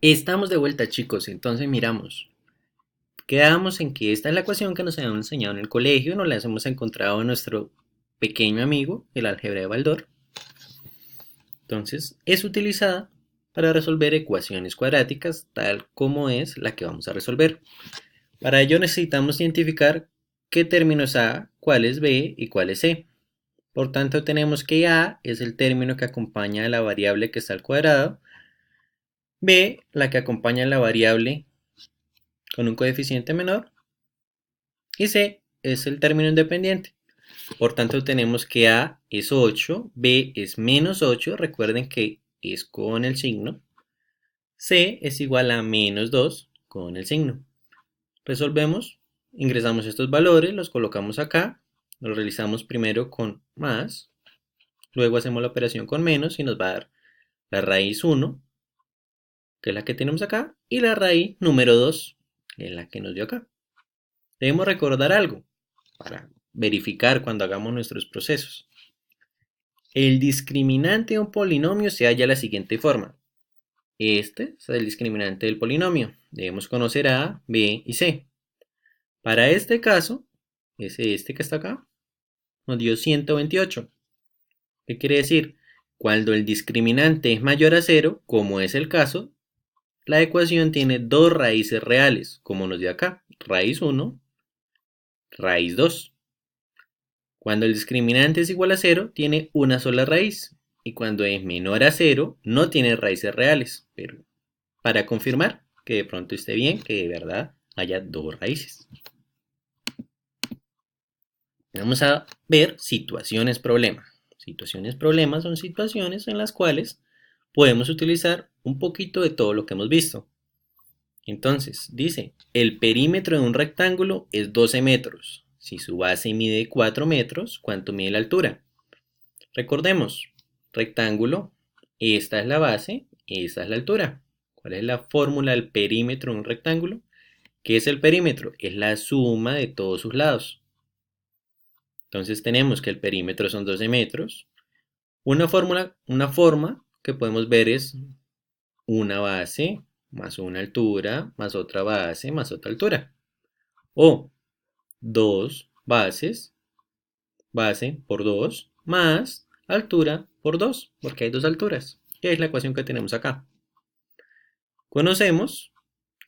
Estamos de vuelta, chicos, entonces miramos. Quedamos en que esta es la ecuación que nos habían enseñado en el colegio, nos la hemos encontrado en nuestro pequeño amigo, el álgebra de Baldor. Entonces, es utilizada para resolver ecuaciones cuadráticas, tal como es la que vamos a resolver. Para ello necesitamos identificar qué término es A, cuál es B y cuál es C. Por tanto, tenemos que A es el término que acompaña a la variable que está al cuadrado, B la que acompaña a la variable con un coeficiente menor, y C es el término independiente. Por tanto, tenemos que A es 8, B es menos 8, recuerden que es con el signo, C es igual a menos 2 con el signo. Resolvemos, ingresamos estos valores, los colocamos acá, lo realizamos primero con más, luego hacemos la operación con menos y nos va a dar la raíz 1, que es la que tenemos acá, y la raíz número 2, que es la que nos dio acá. Debemos recordar algo para verificar cuando hagamos nuestros procesos. El discriminante de un polinomio se halla de la siguiente forma. Este es el discriminante del polinomio. Debemos conocer A, B y C. Para este caso, es este que está acá, nos dio 128. ¿Qué quiere decir? Cuando el discriminante es mayor a 0, como es el caso, la ecuación tiene dos raíces reales, como nos dio acá, raíz 1, raíz 2. Cuando el discriminante es igual a 0, tiene una sola raíz. Y cuando es menor a 0, no tiene raíces reales. Pero para confirmar que de pronto esté bien, que de verdad haya dos raíces. Vamos a ver situaciones problema. Situaciones problema son situaciones en las cuales podemos utilizar un poquito de todo lo que hemos visto. Entonces, dice, el perímetro de un rectángulo es 12 metros. Si su base mide 4 metros, ¿cuánto mide la altura? Recordemos, rectángulo, esta es la base, esta es la altura. ¿Cuál es la fórmula del perímetro de un rectángulo? ¿Qué es el perímetro? Es la suma de todos sus lados. Entonces tenemos que el perímetro son 12 metros. Una forma que podemos ver es una base más una altura más otra base más otra altura. O dos bases, base por 2 más altura por 2, porque hay dos alturas, que es la ecuación que tenemos acá. Conocemos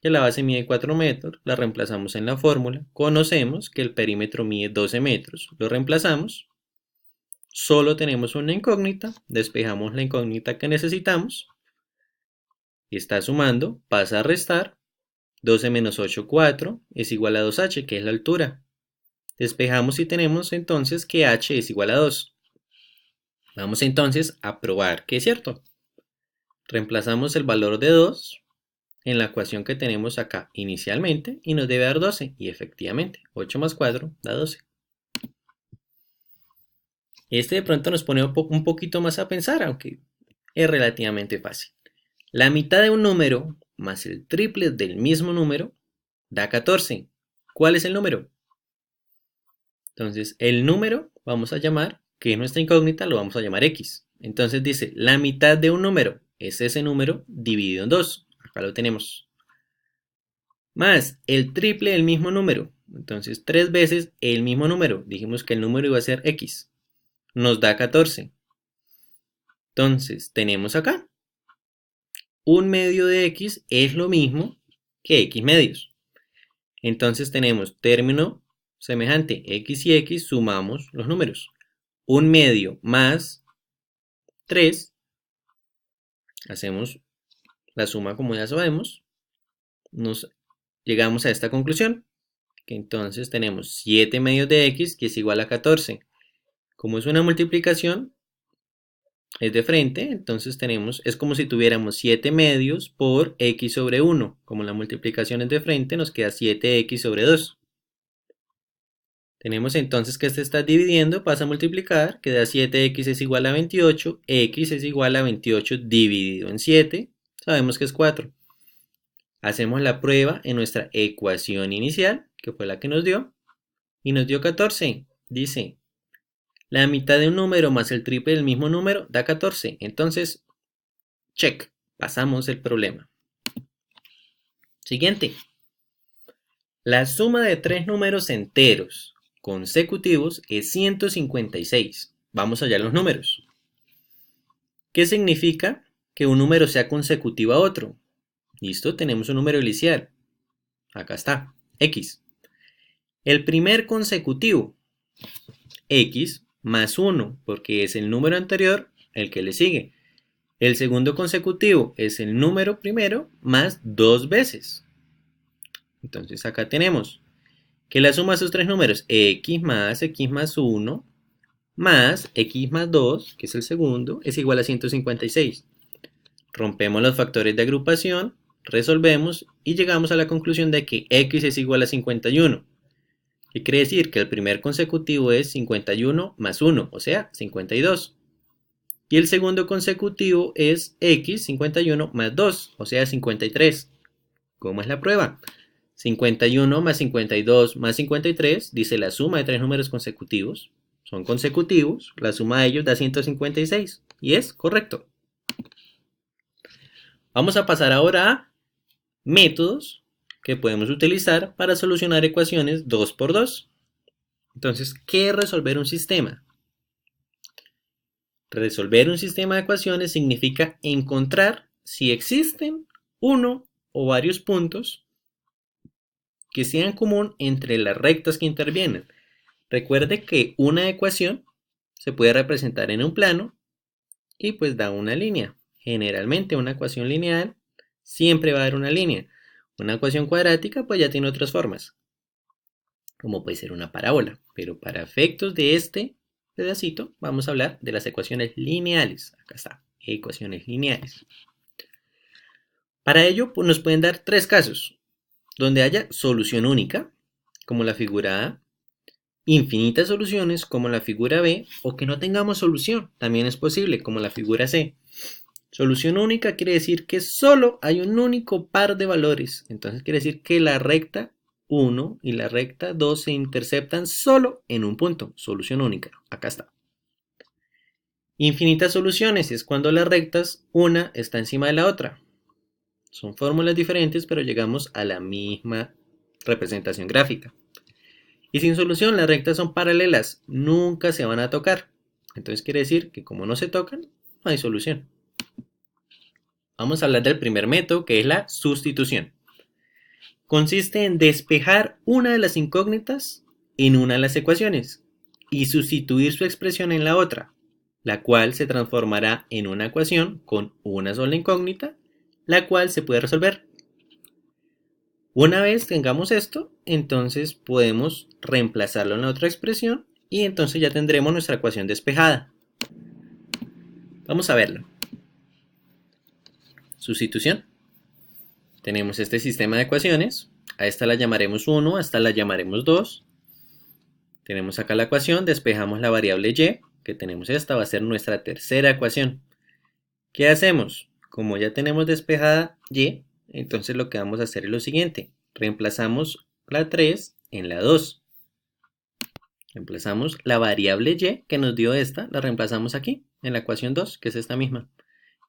que la base mide 4 metros, la reemplazamos en la fórmula. Conocemos que el perímetro mide 12 metros, lo reemplazamos. Solo tenemos una incógnita, despejamos la incógnita que necesitamos. Y está sumando, pasa a restar. 12 menos 8, 4, es igual a 2h, que es la altura. Despejamos y tenemos entonces que h es igual a 2. Vamos entonces a probar que es cierto. Reemplazamos el valor de 2 en la ecuación que tenemos acá inicialmente y nos debe dar 12. Y efectivamente, 8 más 4 da 12. Este de pronto nos pone un poquito más a pensar, aunque es relativamente fácil. La mitad de un número más el triple del mismo número da 14. ¿Cuál es el número? Entonces, el número vamos a llamar, que es nuestra incógnita, lo vamos a llamar x. Entonces dice, la mitad de un número es ese número dividido en 2. Acá lo tenemos. Más el triple del mismo número. Entonces, 3 veces el mismo número. Dijimos que el número iba a ser x. Nos da 14. Entonces, tenemos acá. Un medio de x es lo mismo que x medios. Entonces tenemos término semejante, x y x, sumamos los números. Un medio más 3, hacemos la suma como ya sabemos, nos llegamos a esta conclusión, que entonces tenemos 7 medios de x, que es igual a 14. Como es una multiplicación, es de frente, entonces es como si tuviéramos 7 medios por x sobre 1. Como la multiplicación es de frente, nos queda 7x sobre 2. Tenemos entonces que este está dividiendo, pasa a multiplicar, queda 7x es igual a 28, x es igual a 28 dividido en 7, sabemos que es 4. Hacemos la prueba en nuestra ecuación inicial, que fue la que nos dio, y nos dio 14. Dice, la mitad de un número más el triple del mismo número da 14. Entonces, check, pasamos el problema. Siguiente. La suma de tres números enteros consecutivos es 156. Vamos allá a los números. ¿Qué significa que un número sea consecutivo a otro? Listo, tenemos un número inicial. Acá está, x. El primer consecutivo, x más 1, porque es el número anterior el que le sigue. El segundo consecutivo es el número primero más 2 veces. Entonces acá tenemos que la suma de esos tres números, x más 1, más x más 2, que es el segundo, es igual a 156. Rompemos los factores de agrupación, resolvemos y llegamos a la conclusión de que x es igual a 51. ¿Qué quiere decir? Que el primer consecutivo es 51 más 1, o sea, 52. Y el segundo consecutivo es x 51 más 2, o sea, 53. ¿Cómo es la prueba? 51 más 52 más 53 dice la suma de tres números consecutivos. Son consecutivos, la suma de ellos da 156. Y es correcto. Vamos a pasar ahora a métodos que podemos utilizar para solucionar ecuaciones 2 por 2. Entonces, ¿qué es resolver un sistema? Resolver un sistema de ecuaciones significa encontrar si existen uno o varios puntos que sean común entre las rectas que intervienen. Recuerde que una ecuación se puede representar en un plano y pues da una línea. Generalmente una ecuación lineal siempre va a dar una línea. Una ecuación cuadrática pues ya tiene otras formas, como puede ser una parábola. Pero para efectos de este pedacito vamos a hablar de las ecuaciones lineales. Acá está, ecuaciones lineales. Para ello pues, nos pueden dar tres casos, donde haya solución única, como la figura A, infinitas soluciones, como la figura B, o que no tengamos solución, también es posible, como la figura C. Solución única quiere decir que solo hay un único par de valores, entonces quiere decir que la recta 1 y la recta 2 se interceptan solo en un punto, solución única, acá está. Infinitas soluciones es cuando las rectas, una está encima de la otra. Son fórmulas diferentes, pero llegamos a la misma representación gráfica. Y sin solución, las rectas son paralelas, nunca se van a tocar. Entonces quiere decir que como no se tocan, no hay solución. Vamos a hablar del primer método, que es la sustitución. Consiste en despejar una de las incógnitas en una de las ecuaciones y sustituir su expresión en la otra, la cual se transformará en una ecuación con una sola incógnita, la cual se puede resolver. Una vez tengamos esto, entonces podemos reemplazarlo en la otra expresión y entonces ya tendremos nuestra ecuación despejada. Vamos a verlo. Sustitución. Tenemos este sistema de ecuaciones. A esta la llamaremos 1, a esta la llamaremos 2. Tenemos acá la ecuación, despejamos la variable y, que tenemos esta, va a ser nuestra tercera ecuación. ¿Qué hacemos? Como ya tenemos despejada y, entonces lo que vamos a hacer es lo siguiente. Reemplazamos la 3 en la 2. Reemplazamos la variable y que nos dio esta, la reemplazamos aquí, en la ecuación 2, que es esta misma.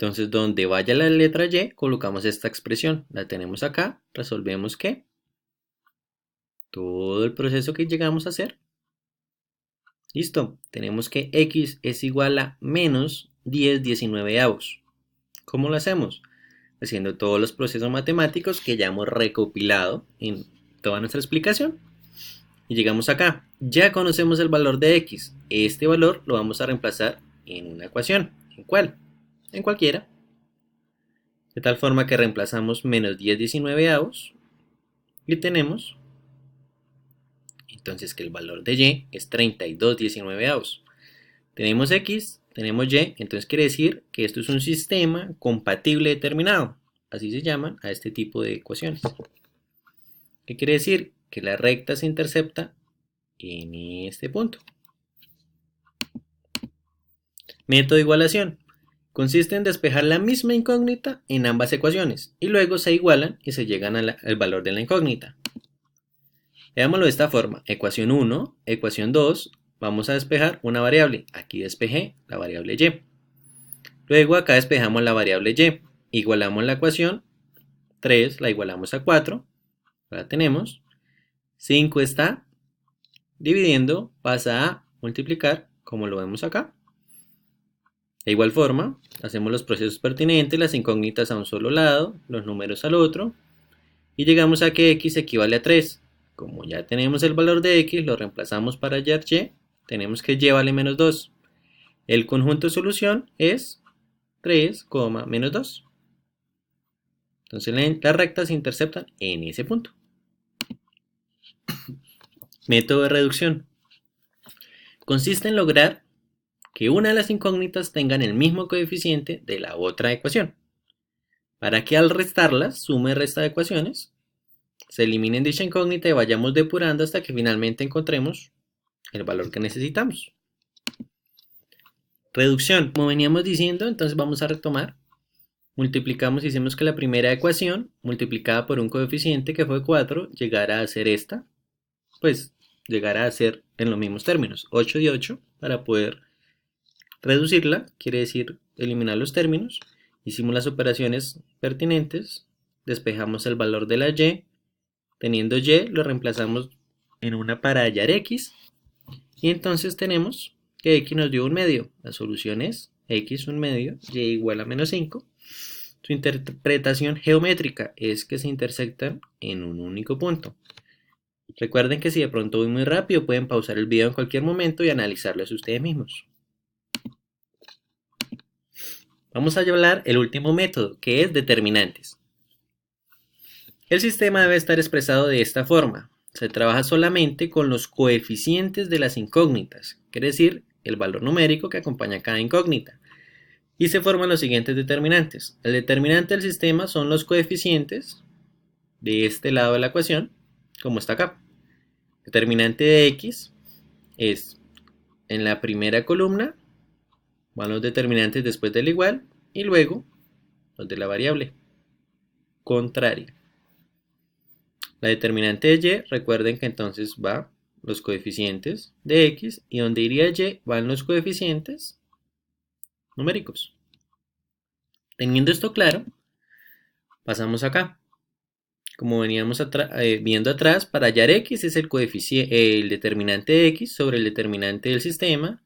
Entonces, donde vaya la letra y, colocamos esta expresión. La tenemos acá, resolvemos ¿qué? Todo el proceso que llegamos a hacer. Listo, tenemos que x es igual a menos 10/19. ¿Cómo lo hacemos? Haciendo todos los procesos matemáticos que ya hemos recopilado en toda nuestra explicación. Y llegamos acá. Ya conocemos el valor de x. Este valor lo vamos a reemplazar en una ecuación. ¿En cuál? En cualquiera. De tal forma que reemplazamos menos 10/19 y tenemos entonces que el valor de y es 32/19. Tenemos x, tenemos y, entonces quiere decir que esto es un sistema compatible determinado. Así se llaman a este tipo de ecuaciones. ¿Qué quiere decir? Que la recta se intercepta en este punto. Método de igualación. Consiste en despejar la misma incógnita en ambas ecuaciones y luego se igualan y se llegan al valor de la incógnita. Veámoslo de esta forma. Ecuación 1, ecuación 2, vamos a despejar una variable. Aquí despejé la variable y. Luego acá despejamos la variable y. Igualamos la ecuación 3 la igualamos a 4, la tenemos. 5 está dividiendo, pasa a multiplicar, como lo vemos acá. De igual forma, hacemos los procesos pertinentes, las incógnitas a un solo lado, los números al otro, y llegamos a que x equivale a 3. Como ya tenemos el valor de x, lo reemplazamos para hallar y, tenemos que y vale menos 2. El conjunto de solución es 3, menos 2. Entonces las rectas se interceptan en ese punto. Método de reducción. Consiste en lograr que una de las incógnitas tengan el mismo coeficiente de la otra ecuación, para que al restarlas, suma y resta de ecuaciones, se eliminen dicha incógnita y vayamos depurando hasta que finalmente encontremos el valor que necesitamos. Reducción. Como veníamos diciendo, entonces vamos a retomar. Multiplicamos, hicimos que la primera ecuación, multiplicada por un coeficiente que fue 4, llegara a ser esta, pues llegara a ser en los mismos términos, 8 y 8, para poder reducirla, quiere decir eliminar los términos. Hicimos las operaciones pertinentes, despejamos el valor de la y, teniendo y lo reemplazamos en una para hallar x, y entonces tenemos que x nos dio un medio. La solución es x un medio, y igual a menos 5. Su interpretación geométrica es que se intersectan en un único punto. Recuerden que si de pronto voy muy rápido, pueden pausar el video en cualquier momento y analizarlos ustedes mismos. Vamos a hablar el último método, que es determinantes. El sistema debe estar expresado de esta forma. Se trabaja solamente con los coeficientes de las incógnitas, quiere decir, el valor numérico que acompaña a cada incógnita. Y se forman los siguientes determinantes. El determinante del sistema son los coeficientes de este lado de la ecuación, como está acá. Determinante de x es en la primera columna, van los determinantes después del igual y luego los de la variable contraria. La determinante de y, recuerden que entonces va los coeficientes de x y donde iría y van los coeficientes numéricos. Teniendo esto claro, pasamos acá. Como veníamos viendo atrás, para hallar x es el determinante de x sobre el determinante del sistema.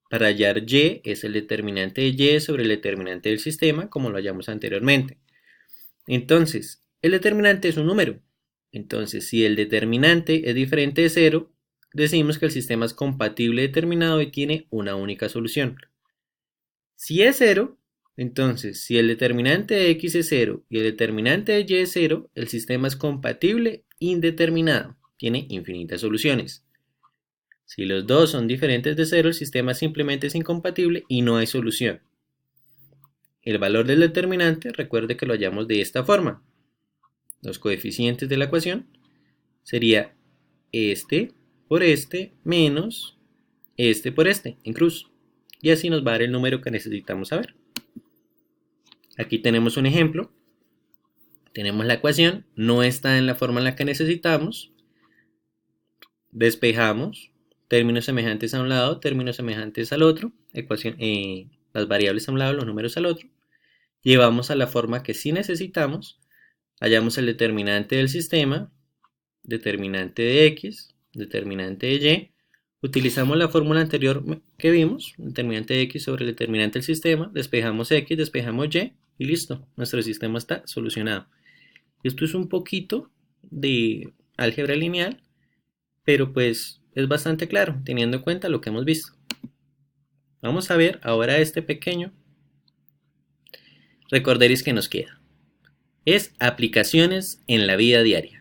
Para hallar y es el determinante de y sobre el determinante del sistema, como lo hallamos anteriormente. Entonces, el determinante es un número. Entonces, si el determinante es diferente de 0, decimos que el sistema es compatible determinado y tiene una única solución. Si es 0, entonces, si el determinante de x es 0 y el determinante de y es 0, el sistema es compatible indeterminado, tiene infinitas soluciones. Si los dos son diferentes de 0, el sistema simplemente es incompatible y no hay solución. El valor del determinante, recuerde que lo hallamos de esta forma. Los coeficientes de la ecuación sería este por este menos este por este en cruz. Y así nos va a dar el número que necesitamos saber. Aquí tenemos un ejemplo. Tenemos la ecuación, no está en la forma en la que necesitamos. Despejamos términos semejantes a un lado, términos semejantes al otro, las variables a un lado, los números al otro. Llevamos a la forma que sí necesitamos. Hallamos el determinante del sistema, determinante de x, determinante de y. Utilizamos la fórmula anterior que vimos, determinante de x sobre el determinante del sistema. Despejamos x, despejamos y y listo. Nuestro sistema está solucionado. Esto es un poquito de álgebra lineal, pero pues es bastante claro, teniendo en cuenta lo que hemos visto. Vamos a ver ahora este pequeño recorderis que nos queda. Es aplicaciones en la vida diaria.